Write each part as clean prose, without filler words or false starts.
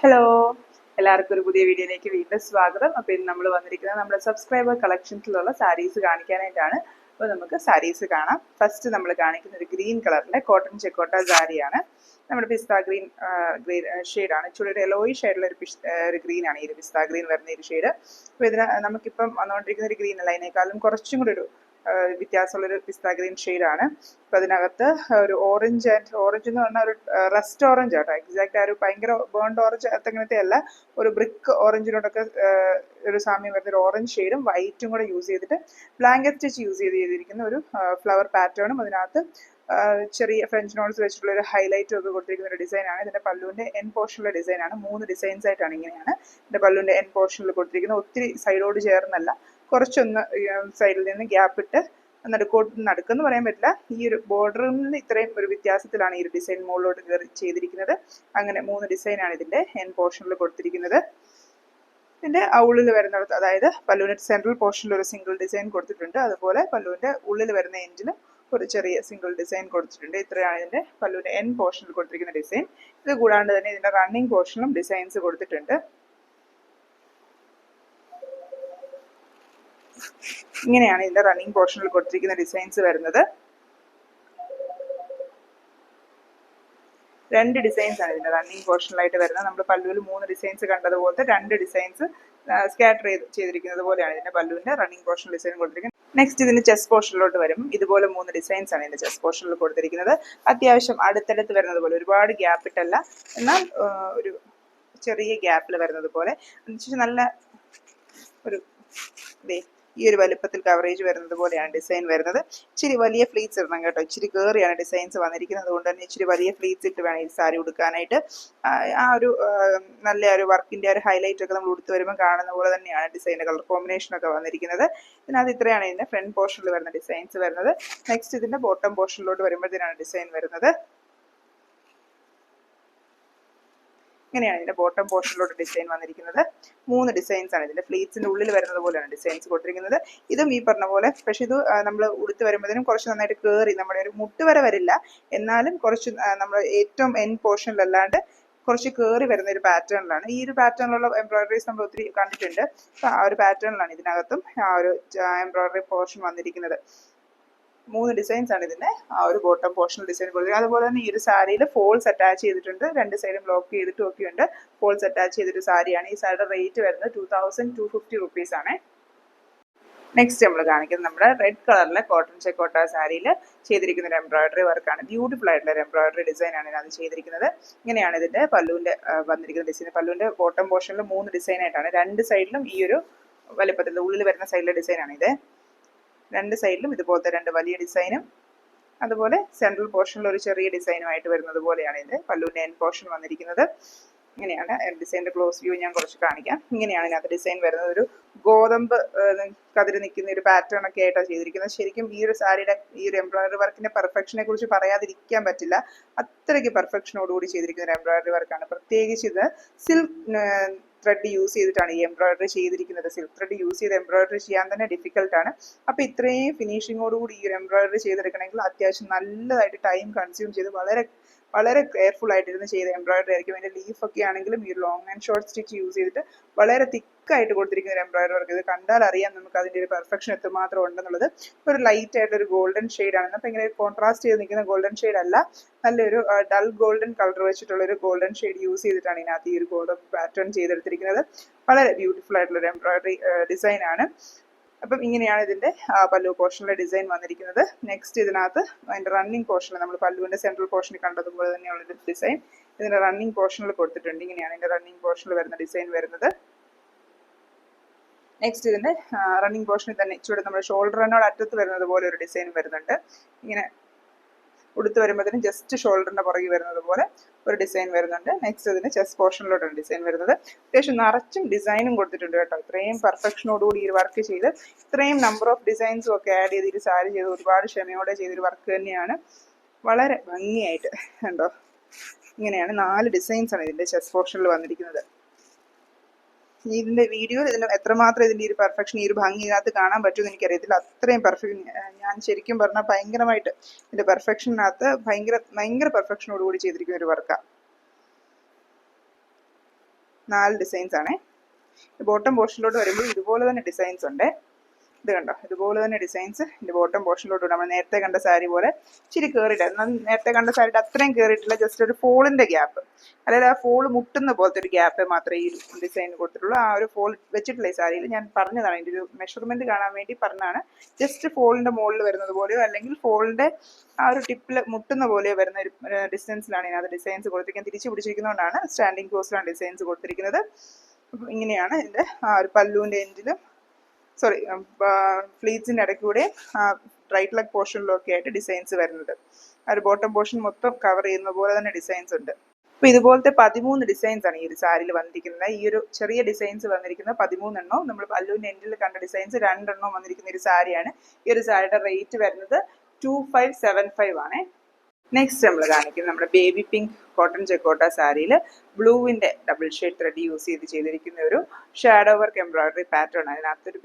Hello, എല്ലാവർക്കും ഒരു പുതിയ വീഡിയോയിലേക്ക് വീണ്ടും സ്വാഗതം. അപ്പോൾ ഇന്ന് നമ്മൾ വന്നിരിക്കുന്നത് നമ്മുടെ സബ്സ്ക്രൈബർ കളക്ഷൻസിലുള്ള സാരീസ് കാണിക്കാനായിട്ടാണ്. അപ്പോൾ നമുക്ക് സാരീസ് കാണാം. ഫസ്റ്റ് നമ്മൾ കാണിക്കുന്ന ഒരു ഗ്രീൻ കളറിലെ കോട്ടൺ ചെക്കോട്ട സാരിയാണ്. നമ്മുടെ പിസ്ത ഗ്രീൻ ഷെയ്ഡാണ്. ഇച്ചിരി ഒരു യെലോയിഷ് ആയിട്ടുള്ള ഒരു ഗ്രീൻ ആണ് ഈ ഒരു പിസ്ത ഗ്രീൻ വരുന്ന ഒരു ഷെയ്ഡ്. അപ്പോൾ ഇതിന് നമുക്കിപ്പം വന്നുകൊണ്ടിരിക്കുന്ന ഒരു ഗ്രീൻ അല്ല, അതിനേക്കാളും കുറച്ചും കൂടി ഒരു വ്യത്യാസമുള്ളൊരു പിസ്ത ഗ്രീൻ ഷെയ്ഡാണ്. അപ്പം അതിനകത്ത് ഒരു ഓറഞ്ച് എന്ന് പറഞ്ഞാൽ ഒരു റസ്റ്റ് ഓറഞ്ച് ആട്ടോ. എക്സാക്റ്റ് ആ ഒരു ഭയങ്കര ബേൺഡ് ഓറഞ്ച് അങ്ങനത്തെ അല്ല, ഒരു ബ്രിക്ക് ഓറഞ്ചിനോടൊക്കെ ഒരു സാമ്യം വരുന്ന ഒരു ഓറഞ്ച് ഷെയ്ഡും വൈറ്റും കൂടെ യൂസ് ചെയ്തിട്ട് ബ്ലാങ്കറ്റ് സ്റ്റിച്ച് യൂസ് ചെയ്തിരിക്കുന്ന ഒരു ഫ്ലവർ പാറ്റേണും അതിനകത്ത് ചെറിയ ഫ്രഞ്ച് നോട്ട്സ് വെച്ചിട്ടുള്ള ഒരു ഹൈലൈറ്റും ഒക്കെ കൊടുത്തിരിക്കുന്ന ഒരു ഡിസൈനാണ്. ഇതിന്റെ പല്ലുവിന്റെ എൻ പോർഷനിലെ ഡിസൈനാണ്. 3 ഡിസൈൻസ് ആയിട്ടാണ് ഇങ്ങനെയാണ് ഇതിന്റെ പല്ലുവിന്റെ എൻ പോർഷനിൽ കൊടുത്തിരിക്കുന്നത്. ഒത്തിരി സൈഡോട് ചേർന്നല്ല, കുറച്ചൊന്ന് സൈഡിൽ നിന്ന് ഗ്യാപ്പ് ഇട്ട് നടുക്കെന്ന് പറയാൻ പറ്റില്ല. ഈ ഒരു ബോർഡറിൽ നിന്ന് ഇത്രയും ഒരു വ്യത്യാസത്തിലാണ് ഈ ഒരു ഡിസൈൻ മുകളിലോട്ട് കയറി ചെയ്തിരിക്കുന്നത്. അങ്ങനെ 3 ഡിസൈനാണ് ഇതിന്റെ എൻ പോർഷനിൽ കൊടുത്തിരിക്കുന്നത്. ഇതിന്റെ ഉള്ളിൽ വരുന്നിടത്ത്, അതായത് പല്ലുവിന്റെ സെൻട്രൽ പോർഷനിൽ ഒരു സിംഗിൾ ഡിസൈൻ കൊടുത്തിട്ടുണ്ട്. അതുപോലെ പല്ലുവിന്റെ ഉള്ളിൽ വരുന്ന എൻഡിലും ഒരു ചെറിയ സിംഗിൾ ഡിസൈൻ കൊടുത്തിട്ടുണ്ട്. ഇത്രയാണ് ഇതിന്റെ പല്ലുവിന്റെ എൻ പോർഷനിൽ കൊടുത്തിരിക്കുന്ന ഡിസൈൻ. ഇത് കൂടാണ്ട് തന്നെ ഇതിന്റെ റണ്ണിങ് പോർഷനിലും ഡിസൈൻസ് കൊടുത്തിട്ടുണ്ട്. ഇങ്ങനെയാണ് ഇതിന്റെ റണ്ണിങ് പോർഷനിൽ കൊടുത്തിരിക്കുന്ന ഡിസൈൻസ് വരുന്നത്. 2 ഡിസൈൻസ് ആണ് ഇതിന്റെ റണ്ണിങ് പോർഷനിലായിട്ട് വരുന്നത്. നമ്മൾ പല്ലുവിൽ 3 ഡിസൈൻസ് കണ്ടതുപോലത്തെ 2 ഡിസൈൻസ് സ്കാറ്റർ ചെയ്തിരിക്കുന്നത് പോലെയാണ് ഇതിന്റെ പല്ലുവിന്റെ റണ്ണിങ് പോർഷൻ ഡിസൈൻ കൊടുത്തിരിക്കുന്നത്. നെക്സ്റ്റ് ഇതിന്റെ ചെസ്റ്റ് പോർഷനിലോട്ട് വരും. ഇതുപോലെ 3 ഡിസൈൻസ് ആണ് ഇതിന്റെ ചെസ്റ്റ് പോർഷനിൽ കൊടുത്തിരിക്കുന്നത്. അത്യാവശ്യം അടുത്തടുത്ത് വരുന്നത് പോലെ, ഒരുപാട് ഗ്യാപ്പ് ഇട്ടല്ല, എന്നാൽ ഒരു ചെറിയ ഗ്യാപ്പിൽ വരുന്നത് പോലെ നല്ല ഒരു ഈ ഒരു വലുപ്പത്തിൽ കവറേജ് വരുന്നത് പോലെയാണ് ഡിസൈൻ വരുന്നത്. ഇച്ചിരി വലിയ ഫ്ലീറ്റ്സ് ഇടണം കേട്ടോ. ഇച്ചിരി കയറിയാണ് ഡിസൈൻസ് വന്നിരിക്കുന്നത്. അതുകൊണ്ട് തന്നെ ഇച്ചിരി വലിയ ഫ്ലീറ്റ്സ് ഇട്ട് വേണം ഈ സാരി ഉടുക്കാനായിട്ട്. ആ ഒരു നല്ല ഒരു വർക്കിന്റെ ഒരു ഹൈലൈറ്റ് ഒക്കെ നമ്മൾ ഉടുത്ത് വരുമ്പോൾ കാണുന്ന പോലെ തന്നെയാണ് ഡിസൈൻ്റെ കളർ കോമ്പിനേഷൻ ഒക്കെ വന്നിരിക്കുന്നത്. ഇതിനകത്ത് ഇത്രയാണ് ഇതിന്റെ ഫ്രണ്ട് പോർഷനിൽ വരുന്ന ഡിസൈൻസ് വരുന്നത്. നെക്സ്റ്റ് ഇതിന്റെ ബോട്ടം പോർഷനിലോട്ട് വരുമ്പോഴത്തേനാണ് ഡിസൈൻ വരുന്നത്. ഇങ്ങനെയാണ് ഇതിന്റെ ബോട്ടം പോർഷനിലോട്ട് ഡിസൈൻ വന്നിരിക്കുന്നത്. 3 ഡിസൈൻസ് ആണ് ഇതിന്റെ ഫ്ലീറ്റ്സിന്റെ ഉള്ളിൽ വരുന്നത് പോലെയാണ് ഡിസൈൻസ് കൊടുത്തിരിക്കുന്നത്. ഇതും ഈ പറഞ്ഞ പോലെ, പക്ഷെ ഇത് നമ്മൾ ഉടുത്ത് വരുമ്പോഴത്തേനും കുറച്ച് നന്നായിട്ട് കയറി, നമ്മുടെ ഒരു മുട്ട് വരെ വരില്ല, എന്നാലും കുറച്ച് നമ്മൾ ഏറ്റവും എൻ പോർഷനിലല്ലാണ്ട് കുറച്ച് കയറി വരുന്ന ഒരു പാറ്റേണിലാണ്. ഈ ഒരു പാറ്റേണിലുള്ള എംബ്രോയിഡറീസ് നമ്മൾ ഒത്തിരി കണ്ടിട്ടുണ്ട്. ആ ഒരു പാറ്റേണിലാണ് ഇതിനകത്തും ആ ഒരു എംബ്രോയിഡറി പോർഷൻ വന്നിരിക്കുന്നത്. 3 ഡിസൈൻസ് ആണ് ഇതിന്റെ ആ ഒരു ബോട്ടം പോർഷണൽ ഡിസൈൻ കൊടുത്തിരിക്കുന്നത്. അതുപോലെ തന്നെ ഈ ഒരു സാരിയിൽ ഫോൾസ് അറ്റാച്ച് ചെയ്തിട്ടുണ്ട്. 2 സൈഡും ബ്ലോക്ക് ചെയ്തിട്ടും ഒക്കെ ഉണ്ട്. ഫോൾസ് അറ്റാച്ച് ചെയ്തിട്ട് സാരിയാണ്. ഈ സാരിയുടെ റേറ്റ് വരുന്നത് 2250 റുപ്പീസ് ആണ്. നെക്സ്റ്റ് നമ്മൾ കാണിക്കുന്നത് നമ്മുടെ റെഡ് കളറിലെ കോട്ടൺ ചെക്കോട്ട സാരിയിൽ ചെയ്തിരിക്കുന്ന ഒരു എംബ്രോയിഡറി വർക്കാണ്. ബ്യൂട്ടിഫുൾ ആയിട്ടുള്ള ഒരു എംബ്രോയിഡറി ഡിസൈൻ ആണ് ഇതിനകത്ത് ചെയ്തിരിക്കുന്നത്. ഇങ്ങനെയാണ് ഇതിന്റെ പല്ലുവിന്റെ വന്നിരിക്കുന്ന ഡിസൈൻ. പല്ലുവിന്റെ ബോട്ടം പോർഷനിൽ 3 ഡിസൈൻ ആയിട്ടാണ്. 2 സൈഡിലും ഈ ഒരു വലുപ്പത്തിൽ ഉള്ളിൽ വരുന്ന സൈഡിലെ ഡിസൈൻ ആണ് ഇത്. 2 സൈഡിലും ഇതുപോലത്തെ 2 വലിയ ഡിസൈനും അതുപോലെ സെൻട്രൽ പോർഷനിൽ ഒരു ചെറിയ ഡിസൈനുമായിട്ട് വരുന്നത് പോലെയാണ് ഇതിന്റെ പല്ലുവിന്റെ എൻ പോർഷൻ വന്നിരിക്കുന്നത്. ഇങ്ങനെയാണ് ഡിസൈൻ്റെ ക്ലോസ് വ്യൂ ഞാൻ കുറച്ച് കാണിക്കാം. ഇങ്ങനെയാണ് ഇതിനകത്ത് ഡിസൈൻ വരുന്നത്. ഒരു ഗോതമ്പ് കതിര് നിൽക്കുന്ന ഒരു പാറ്റേൺ ഒക്കെ ആയിട്ടാണ് ചെയ്തിരിക്കുന്നത്. ശരിക്കും ഈ ഒരു സാരിയുടെ ഈ ഒരു എംബ്രോയിഡറി വർക്കിന്റെ പെർഫെക്ഷനെ കുറിച്ച് പറയാതിരിക്കാൻ പറ്റില്ല. അത്രയ്ക്ക് പെർഫെക്ഷനോടുകൂടി ചെയ്തിരിക്കുന്ന ഒരു എംബ്രോയിഡറി വർക്കാണ്. പ്രത്യേകിച്ച് ഇത് സിൽക്ക് ത്രെഡ് യൂസ് ചെയ്തിട്ടാണ് ഈ എംബ്രോയിഡറി ചെയ്തിരിക്കുന്നത്. സിൽക്ക് ത്രെഡ് യൂസ് ചെയ്ത് എംബ്രോയിഡറി ചെയ്യാൻ തന്നെ ഡിഫിക്കൽട്ടാണ്. അപ്പോൾ ഇത്രയും ഫിനിഷിങ്ങോടുകൂടി ഈ ഒരു എംബ്രോയിഡറി ചെയ്തെടുക്കണമെങ്കിൽ അത്യാവശ്യം നല്ലതായിട്ട് ടൈം കൺസ്യൂം ചെയ്ത് വളരെ കെയർഫുൾ ആയിട്ടിരുന്ന് ചെയ്ത എംബ്രോയിഡറി ആയിരിക്കും. അതിൻ്റെ ലീഫൊക്കെ ആണെങ്കിലും ഈ long and short stitch use ചെയ്തിട്ട് വളരെ തിക്കായിട്ട് കൊടുത്തിരിക്കുന്ന ഒരു എംബ്രോയിഡറി വർക്ക്. ഇത് കണ്ടാൽ അറിയാം നമുക്ക് അതിൻ്റെ ഒരു പെർഫെക്ഷൻ എത്രമാത്രം ഉണ്ടെന്നുള്ളത്. ഒരു ലൈറ്റ് ആയിട്ടൊരു ഗോൾഡൻ ഷെയ്ഡാണ്. അപ്പോൾ ഇങ്ങനെ കോൺട്രാസ്റ്റ് ചെയ്ത് നിൽക്കുന്ന ഗോൾഡൻ ഷെയ്ഡ് അല്ല, നല്ലൊരു ഡൾ ഗോൾഡൻ കളർ വെച്ചിട്ടുള്ളൊരു ഗോൾഡൻ ഷെയ്ഡ് യൂസ് ചെയ്തിട്ടാണ് ഇതിനകത്ത് ഈ ഒരു ഗോൾഡൻ പാറ്റേൺ ചെയ്തെടുത്തിരിക്കുന്നത്. വളരെ ബ്യൂട്ടിഫുൾ ആയിട്ടുള്ളൊരു എംബ്രോയിഡറി ഡിസൈനാണ്. അപ്പം ഇങ്ങനെയാണ് ഇതിന്റെ പല്ലു പോർഷനിലെ ഡിസൈൻ വന്നിരിക്കുന്നത്. നെക്സ്റ്റ് ഇതിനകത്ത് അതിന്റെ റണ്ണിങ് പോർഷനിൽ നമ്മൾ പല്ലുവിന്റെ സെൻട്രൽ പോർഷനിൽ കണ്ടതുപോലെ തന്നെയുള്ളൊരു ഡിസൈൻ ഇതിന്റെ റണ്ണിങ് പോർഷനിൽ കൊടുത്തിട്ടുണ്ട്. ഇങ്ങനെയാണ് ഇതിന്റെ റണ്ണിങ് പോർഷനിൽ വരുന്ന ഡിസൈൻ വരുന്നത്. നെക്സ്റ്റ് ഇതിന്റെ റണ്ണിങ് പോർഷനിൽ തന്നെ ഇച്ചിരി നമ്മുടെ ഷോൾഡറിനോട് അറ്റത്ത് വരുന്നത് പോലെ ഒരു ഡിസൈൻ വരുന്നുണ്ട്. ഇങ്ങനെ ഉടുത്ത് വരുമ്പോഴത്തേനും ജസ്റ്റ് ഷോൾഡറിന്റെ പുറകെ വരുന്നത് പോലെ ഒരു ഡിസൈൻ വരുന്നുണ്ട്. നെക്സ്റ്റ് ഇതിന്റെ ചെസ്റ്റ് പോർഷനിലോട്ടാണ് ഡിസൈൻ വരുന്നത്. അത്യാവശ്യം നിറച്ചും ഡിസൈനും കൊടുത്തിട്ടുണ്ട് കേട്ടോ. ഇത്രയും പെർഫെക്ഷനോടുകൂടി ഈ വർക്ക് ചെയ്ത് ഇത്രയും നമ്പർ ഓഫ് ഡിസൈൻസും ഒക്കെ ആഡ് ചെയ്ത് ഈ സാരി ചെയ്ത് ഒരുപാട് ക്ഷമയോടെ ചെയ്തൊരു വർക്ക് തന്നെയാണ്. വളരെ ഭംഗിയായിട്ട് കണ്ടോ. ഇങ്ങനെയാണ് 4 ഡിസൈൻസ് ആണ് ഇതിന്റെ ചെസ്റ്റ് പോർഷനിൽ വന്നിരിക്കുന്നത്. ഇതിന്റെ വീഡിയോ ഇതിന് എത്രമാത്രം ഇതിന്റെ ഒരു പെർഫെക്ഷൻ ഈ ഒരു ഭംഗി ഇതിനകത്ത് കാണാൻ പറ്റുമെന്ന് എനിക്കറിയത്തില്ല. അത്രയും പെർഫെക്റ്റ് ഞാൻ ശരിക്കും പറഞ്ഞാൽ ഭയങ്കരമായിട്ട് ഇതിന്റെ പെർഫെക്ഷനകത്ത് ഭയങ്കര പെർഫെക്ഷനോടുകൂടി ചെയ്തിരിക്കുന്ന ഒരു വർക്കാണ്. 4 ഡിസൈൻസ് ആണ്. ബോട്ടം പോർഷനിലോട്ട് വരുമ്പോൾ ഇതുപോലെ തന്നെ ഡിസൈൻസ് ഉണ്ട്. ഇത് കണ്ടോ, ഇതുപോലെ തന്നെ ഡിസൈൻസ് ഇതിൻ്റെ ബോട്ടം പോർഷനിലോട്ട് നമ്മൾ നേരത്തെ കണ്ട സാരി പോലെ ഇച്ചിരി കയറിയിട്ട്, എന്നാൽ നേരത്തെ കണ്ട സാരിയുടെ അത്രയും കയറിയിട്ടില്ല, ജസ്റ്റ് ഒരു ഫോളിൻ്റെ ഗ്യാപ്പ്, അതായത് ആ ഫോൾ മുട്ടുന്ന പോലത്തെ ഒരു ഗ്യാപ്പ് മാത്രമേ ഈ ഡിസൈൻ കൊടുത്തിട്ടുള്ളൂ. ആ ഒരു ഫോൾ വെച്ചിട്ടില്ല ഈ സാരിയിൽ. ഞാൻ പറഞ്ഞതാണ്, ഇതിൻ്റെ ഒരു മെഷർമെൻറ്റ് കാണാൻ വേണ്ടി പറഞ്ഞതാണ്. ജസ്റ്റ് ഫോളിൻ്റെ മുകളിൽ വരുന്നത് പോലെയോ അല്ലെങ്കിൽ ഫോളിൻ്റെ ആ ഒരു ടിപ്പിൽ മുട്ടുന്ന പോലെയോ വരുന്ന ഒരു ഡിസ്റ്റൻസിലാണ് ഇതിനകത്ത് ഡിസൈൻസ് കൊടുത്തിരിക്കുന്നത്. തിരിച്ചു പിടിച്ചിരിക്കുന്നതുകൊണ്ടാണ് സ്റ്റാൻഡിങ് പോസ്റ്റിലാണ് ഡിസൈൻസ് കൊടുത്തിരിക്കുന്നത്. അപ്പം ഇങ്ങനെയാണ് ഇതിൻ്റെ ആ ഒരു പല്ലുവിൻ്റെ എൻഡിലും ഫ്ലീറ്റ്സിൻ്റെ ഇടയ്ക്കൂടെ റൈറ്റ് ലെഗ് പോർഷനിലൊക്കെ ആയിട്ട് ഡിസൈൻസ് വരുന്നത്. ആ ഒരു ബോട്ടം പോർഷൻ മൊത്തം കവർ ചെയ്യുന്ന പോലെ തന്നെ ഡിസൈൻസ് ഉണ്ട്. അപ്പോൾ ഇതുപോലത്തെ 13 ഡിസൈൻസ് ആണ് ഈ ഒരു സാരിയിൽ വന്നിരിക്കുന്നത്. ഈ ഒരു ചെറിയ ഡിസൈൻസ് വന്നിരിക്കുന്നത് 13 എണ്ണവും, നമ്മൾ പല്ലുവിൻ്റെ എൻഡിൽ കണ്ട ഡിസൈൻസ് 2 എണ്ണവും വന്നിരിക്കുന്ന ഒരു സാരിയാണ്. ഈ ഒരു സാരിയുടെ റേറ്റ് വരുന്നത് 2575 ആണ്. നെക്സ്റ്റ് നമ്മൾ കാണിക്കുന്നത് നമ്മുടെ ബേബി പിങ്ക് കോട്ടൺ ചെക്കോട്ട സാരിയിൽ ബ്ലൂവിൻ്റെ ഡബിൾ ഷെയ്ഡ് ത്രെഡ് യൂസ് ചെയ്തിരിക്കുന്ന ഒരു ഷാഡോ വർക്ക് എംബ്രോയിഡറി പാറ്റേൺ. അതിനകത്തൊരു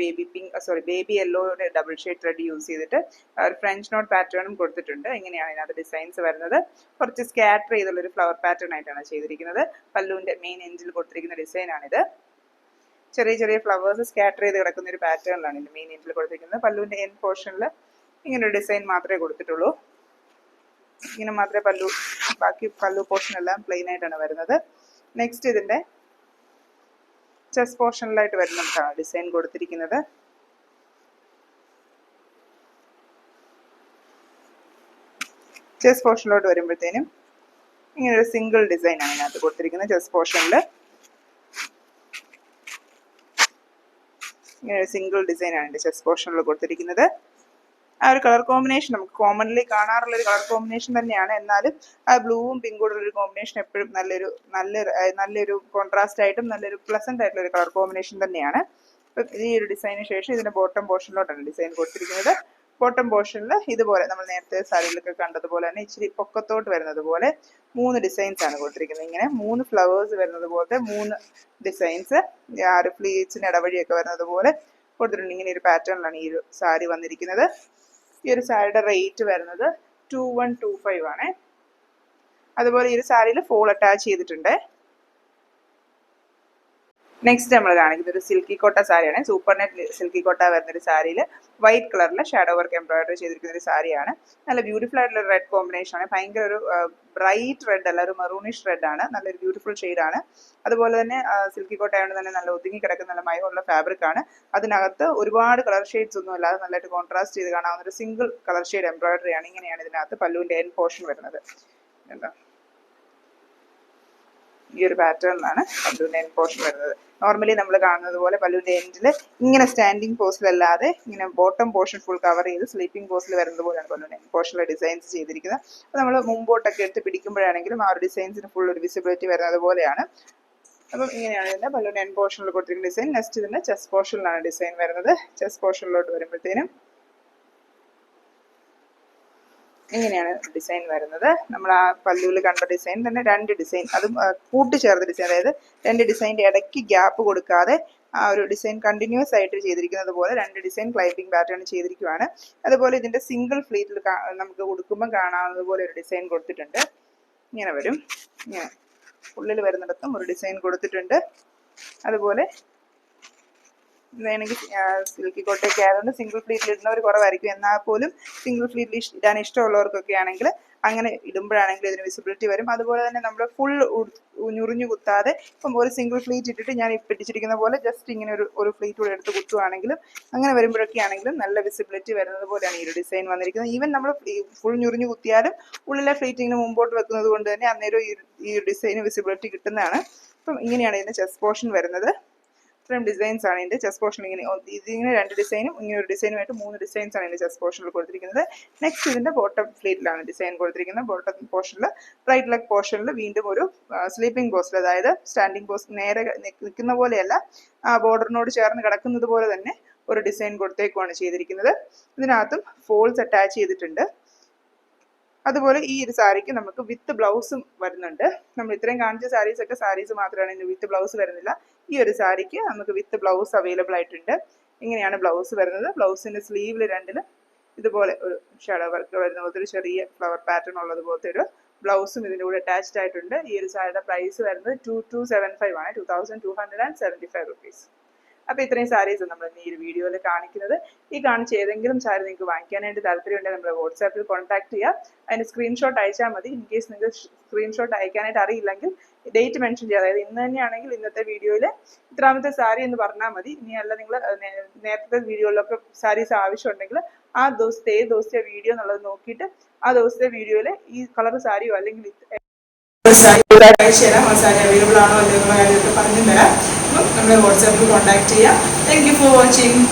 ബേബി യെല്ലോയുടെ ഡബിൾ ഷെയ്ഡ് ത്രെഡ് യൂസ് ചെയ്തിട്ട് ഒരു ഫ്രഞ്ച് നോട്ട് പാറ്റേണും കൊടുത്തിട്ടുണ്ട്. ഇങ്ങനെയാണ് ഇതിനകത്ത് ഡിസൈൻസ് വരുന്നത്. കുറച്ച് സ്കാറ്റർ ചെയ്തുള്ളൊരു ഫ്ലവർ പാറ്റേൺ ആയിട്ടാണ് ചെയ്തിരിക്കുന്നത്. പല്ലുവിൻ്റെ മെയിൻ എൻഡിൽ കൊടുത്തിരിക്കുന്ന ഡിസൈനാണിത്. ചെറിയ ചെറിയ ഫ്ലവേഴ്സ് സ്കാറ്റർ ചെയ്ത് കിടക്കുന്ന ഒരു പാറ്റേണിലാണ് ഇതിൻ്റെ മെയിൻ എൻഡിൽ കൊടുത്തിരിക്കുന്നത്. പല്ലുവിൻ്റെ എൻഡ് പോർഷനിൽ ഇങ്ങനൊരു ഡിസൈൻ മാത്രമേ കൊടുത്തിട്ടുള്ളൂ. ഇങ്ങനെ മാത്രമേ ബാക്കി പല്ലു പോർഷൻ എല്ലാം പ്ലെയിൻ ആയിട്ടാണ് വരുന്നത്. നെക്സ്റ്റ് ഇതിൻ്റെ ചെസ്റ്റ് പോർഷനിലായിട്ട് വരുന്നതാണ് ഡിസൈൻ കൊടുത്തിരിക്കുന്നത്. ചെസ്റ്റ് പോർഷനിലോട്ട് വരുമ്പോഴത്തേനും ഇങ്ങനെ ഒരു സിംഗിൾ ഡിസൈൻ ആണ് ഇതിനകത്ത് കൊടുത്തിരിക്കുന്നത്. ചെസ്റ്റ് പോർഷനിൽ ഇങ്ങനെ ഒരു സിംഗിൾ ഡിസൈൻ ആണ് ഇതിൻ്റെ ചെസ്റ്റ് പോർഷനിൽ കൊടുത്തിരിക്കുന്നത്. ആ ഒരു കളർ കോമ്പിനേഷൻ നമുക്ക് കോമൺലി കാണാറുള്ള ഒരു കളർ കോമ്പിനേഷൻ തന്നെയാണ്. എന്നാലും ആ ബ്ലൂവും പിങ്കൂടെ ഒരു കോമ്പിനേഷൻ എപ്പോഴും നല്ലൊരു കോൺട്രാസ്റ്റ് ആയിട്ടും നല്ലൊരു പ്ലസന്റ് ആയിട്ടുള്ള ഒരു കളർ കോമ്പിനേഷൻ തന്നെയാണ്. ഈ ഒരു ഡിസൈനിന് ശേഷം ഇതിന്റെ ബോട്ടം പോർഷനിലോട്ടാണ് ഡിസൈൻ കൊടുത്തിരിക്കുന്നത്. ബോട്ടം പോർഷനിൽ ഇതുപോലെ നമ്മൾ നേരത്തെ സാരിയിലൊക്കെ കണ്ടതുപോലെ തന്നെ ഇച്ചിരി പൊക്കത്തോട്ട് വരുന്നത് പോലെ 3 ഡിസൈൻസ് ആണ് കൊടുത്തിരിക്കുന്നത്. ഇങ്ങനെ 3 ഫ്ലവേഴ്സ് വരുന്നത് പോലത്തെ 3 ഡിസൈൻസ് ആ ഒരു ഫ്ലീറ്റ്സിന് ഇടവഴിയൊക്കെ വരുന്നത് പോലെ കൊടുത്തിട്ടുണ്ട്. ഇങ്ങനെ ഒരു പാറ്റേണിലാണ് ഈ ഒരു സാരി വന്നിരിക്കുന്നത്. ഈ ഒരു സാരിയുടെ റേറ്റ് വരുന്നത് 2125 ആണ്. അതുപോലെ ഈ ഒരു സാരിയിൽ ഫോൾ അറ്റാച്ച് ചെയ്തിട്ടുണ്ട്. നെക്സ്റ്റ് നമ്മൾ കാണിക്കുന്നത് ഒരു സിൽക്കി കോട്ട സാരിയാണ്. സൂപ്പർ നെറ്റ് സിൽക്കി കോട്ട വരുന്നൊരു സാരിയിൽ വൈറ്റ് കളറിൽ ഷാഡോ വർക്ക് എംബ്രോയിഡറി ചെയ്തിരിക്കുന്ന ഒരു സാരിയാണ്. നല്ല ബ്യൂട്ടിഫുൾ ആയിട്ടുള്ള റെഡ് കോമ്പിനേഷൻ ആണ്. ഭയങ്കര ഒരു ബ്രൈറ്റ് റെഡ് അല്ല, ഒരു മെറൂണിഷ് റെഡ് ആണ്. നല്ലൊരു ബ്യൂട്ടിഫുൾ ഷെയ്ഡാണ്. അതുപോലെ തന്നെ സിൽക്കി കോട്ട ആയതുകൊണ്ട് തന്നെ നല്ല ഒതുങ്ങി കിടക്കുന്ന നല്ല മയമുള്ള ഫാബ്രിക് ആണ്. അതിനകത്ത് ഒരുപാട് കളർ ഷെയ്ഡ്സ് ഒന്നും അല്ലാതെ നല്ലതായിട്ട് കോൺട്രാസ്റ്റ് ചെയ്ത് കാണാവുന്ന ഒരു സിംഗിൾ കളർ ഷെയ്ഡ് എംബ്രോയിഡറി ആണ്. ഇങ്ങനെയാണ് ഇതിനകത്ത് പല്ലുവിൻ്റെ എൻഡ് പോർഷൻ വരുന്നത്. എന്താ ഈ ഒരു പാറ്റേണിലാണ് പല്ലുവിൻ്റെ എൻഡ് പോർഷൻ വരുന്നത്. നോർമലി നമ്മൾ കാണുന്നത് പോലെ പല്ലുവിൻ്റെ എൻഡിൽ ഇങ്ങനെ സ്റ്റാൻഡിങ് പോസ്റ്റിലല്ലാതെ ഇങ്ങനെ ബോട്ടം പോർഷൻ ഫുൾ കവർ ചെയ്ത് സ്ലീപ്പിംഗ് പോസ്റ്റിൽ വരുന്നത് പോലെയാണ് പല്ലുവിൻ്റെ എൻഡ് പോർഷനിലെ ഡിസൈൻസ് ചെയ്തിരിക്കുന്നത്. അപ്പോൾ നമ്മൾ മുമ്പോട്ടൊക്കെ എടുത്ത് പിടിക്കുമ്പോഴാണെങ്കിലും ആ ഒരു ഡിസൈൻസിന് ഫുൾ ഒരു വിസിബിലിറ്റി വരുന്നത് പോലെയാണ്. അപ്പം ഇങ്ങനെയാണ് ഇതിൻ്റെ പല്ലുവിൻ്റെ എൻഡ് പോർഷനിൽ കൊടുത്തിരിക്കുന്ന ഡിസൈൻ. നെക്സ്റ്റ് ഇതിൻ്റെ ചെസ്റ്റ് പോർഷനിലാണ് ഡിസൈൻ വരുന്നത്. ചെസ്റ്റ് പോർഷനിലോട്ട് വരുമ്പോഴത്തേനും ഇങ്ങനെയാണ് ഡിസൈൻ വരുന്നത്. നമ്മൾ ആ പല്ലുവിൽ കണ്ട ഡിസൈൻ തന്നെ 2 ഡിസൈൻ, അതും കൂട്ടിച്ചേർത്ത ഡിസൈൻ, അതായത് 2 ഡിസൈൻ്റെ ഇടയ്ക്ക് ഗ്യാപ്പ് കൊടുക്കാതെ ആ ഒരു ഡിസൈൻ കണ്ടിന്യൂസ് ആയിട്ട് ചെയ്തിരിക്കുന്നത് പോലെ 2 ഡിസൈൻ ക്ലൈമ്പിംഗ് പാറ്റേൺ ചെയ്തിരിക്കുകയാണ്. അതുപോലെ ഇതിൻ്റെ സിംഗിൾ ഫ്ലീറ്റിൽ നമുക്ക് കൊടുക്കുമ്പോൾ കാണാവുന്നത് പോലെ ഒരു ഡിസൈൻ കൊടുത്തിട്ടുണ്ട്. ഇങ്ങനെ വരും. ഇങ്ങനെ ഉള്ളിൽ വരുന്നിടത്തും ഒരു ഡിസൈൻ കൊടുത്തിട്ടുണ്ട്. അതുപോലെ വേണമെങ്കിൽ സിൽക്കി കോട്ടയൊക്കെ ആയതുകൊണ്ട് സിംഗിൾ ഫ്ലീറ്റിൽ ഇടുന്നവർ കുറവായിരിക്കും. എന്നാൽ പോലും സിംഗിൾ ഫ്ലീറ്റിൽ ഇടാൻ ഇഷ്ടമുള്ളവർക്കൊക്കെ ആണെങ്കിൽ അങ്ങനെ ഇടുമ്പോഴാണെങ്കിൽ ഇതിന് വിസിബിലിറ്റി വരും. അതുപോലെ തന്നെ നമ്മൾ ഫുൾ ഞുറിഞ്ഞു കുത്താതെ ഇപ്പം ഒരു സിംഗിൾ ഫ്ലീറ്റ് ഇട്ടിട്ട് ഞാൻ പിടിച്ചിരിക്കുന്ന പോലെ ജസ്റ്റ് ഇങ്ങനെ ഒരു ഫ്ലീറ്റ് കൂടെ എടുത്ത് കുത്തുവാണെങ്കിലും അങ്ങനെ വരുമ്പോഴൊക്കെ ആണെങ്കിലും നല്ല വിസിബിലിറ്റി വരുന്നത് പോലെയാണ് ഈ ഒരു ഡിസൈൻ വന്നിരിക്കുന്നത്. ഈവൻ നമ്മൾ ഫുൾ ഞുറിഞ്ഞു കുത്തിയാലും ഉള്ളിലെ ഫ്ലീറ്റ് ഇങ്ങനെ മുമ്പോട്ട് വെക്കുന്നത് കൊണ്ട് തന്നെ അന്നേരം ഈ ഡിസൈന് വിസിബിലിറ്റി കിട്ടുന്നതാണ്. അപ്പം ഇങ്ങനെയാണ് ഇതിൻ്റെ ചെസ്റ്റ് പോർഷൻ വരുന്നത്. ഇത്രയും ഡിസൈൻസ് ആണ് ഇതിൻ്റെ ചെസ്റ്റ് പോർഷനിൽ. ഇതിങ്ങനെ 2 ഡിസൈനും ഇങ്ങനെ ഒരു ഡിസൈനുമായിട്ട് 3 ഡിസൈൻസ് ആണ് ഇതിൻ്റെ ചെസ്റ്റ് പോർഷനിൽ കൊടുത്തിരിക്കുന്നത്. നെക്സ്റ്റ് ഇതിൻ്റെ ബോട്ടം ഫ്ലീറ്റിലാണ് ഡിസൈൻ കൊടുത്തിരിക്കുന്നത്. ബോട്ടം പോർഷനിൽ റൈറ്റ് ലെഗ് പോർഷനിൽ വീണ്ടും ഒരു സ്ലീപ്പിംഗ് പോസ്റ്റിൽ, അതായത് സ്റ്റാൻഡിംഗ് പോസ്റ്റ് നേരെ നിൽക്കുന്ന പോലെയല്ല, ആ ബോർഡറിനോട് ചേർന്ന് കിടക്കുന്നത് പോലെ തന്നെ ഒരു ഡിസൈൻ കൊടുത്തേക്കുമാണ് ചെയ്തിരിക്കുന്നത്. ഇതിനകത്തും ഫോൾസ് അറ്റാച്ച് ചെയ്തിട്ടുണ്ട്. അതുപോലെ ഈ ഒരു സാരിക്ക് നമുക്ക് വിത്ത് ബ്ലൗസും വരുന്നുണ്ട്. നമ്മൾ ഇത്രയും കാണിച്ച സാരീസ് മാത്രമാണ് ഇതിന് വിത്ത് ബ്ലൗസ് വരുന്നില്ല. ഈ ഒരു സാരിക്ക് നമുക്ക് വിത്ത് ബ്ലൗസ് അവൈലബിൾ ആയിട്ടുണ്ട്. ഇങ്ങനെയാണ് ബ്ലൗസ് വരുന്നത്. ബ്ലൗസിൻ്റെ സ്ലീവിൽ 2 ഇതുപോലെ ഒരു ഷാഡോ വർക്ക് വരുന്ന പോലത്തെ ഒരു ചെറിയ ഫ്ലവർ പാറ്റേൺ ഉള്ളത് പോലത്തെ ഒരു ബ്ലൗസും ഇതിൻ്റെ കൂടെ അറ്റാച്ച്ഡ് ആയിട്ടുണ്ട്. ഈ ഒരു സാരിയുടെ പ്രൈസ് വരുന്നത് 2275 ആണ്, 2275 റുപ്പീസ്. അപ്പോൾ ഇത്രയും സാരീസ് നമ്മൾ ഈ ഒരു വീഡിയോയിൽ കാണിക്കുന്നത്. ഈ കാണിച്ച ഏതെങ്കിലും സാരി നിങ്ങൾക്ക് വാങ്ങിക്കാനായിട്ട് താല്പര്യമുണ്ടെങ്കിൽ നമ്മുടെ വാട്സാപ്പിൽ കോൺടാക്ട് ചെയ്യുക. അതിന് സ്ക്രീൻഷോട്ട് അയച്ചാൽ മതി. ഇൻ കേസ് നിങ്ങൾക്ക് സ്ക്രീൻഷോട്ട് അയക്കാനായിട്ട് അറിയില്ലെങ്കിൽ ഡേറ്റ് മെൻഷൻ ചെയ്യുക. അതായത് ഇന്ന് തന്നെയാണെങ്കിൽ ഇന്നത്തെ വീഡിയോയിൽ ഇത്രാമത്തെ സാരി എന്ന് പറഞ്ഞാൽ മതി. ഇനി അല്ല നിങ്ങൾ നേരത്തെ വീഡിയോയിലൊക്കെ സാരീസ് ആവശ്യമുണ്ടെങ്കിൽ ആ ദിവസത്തെ ദിവസത്തെ വീഡിയോ എന്നുള്ളത് നോക്കിയിട്ട് ആ ദിവസത്തെ വീഡിയോയിൽ ഈ കളർ സാരിയോ അല്ലെങ്കിൽ അയച്ചു തരാം. ആ സാരി അവൈലബിൾ ആണോ അല്ലെങ്കിൽ കാര്യമൊക്കെ പറഞ്ഞു തരാം. അപ്പം നമ്മളെ വാട്സാപ്പിൽ കോൺടാക്ട് ചെയ്യാം. Thank you for watching.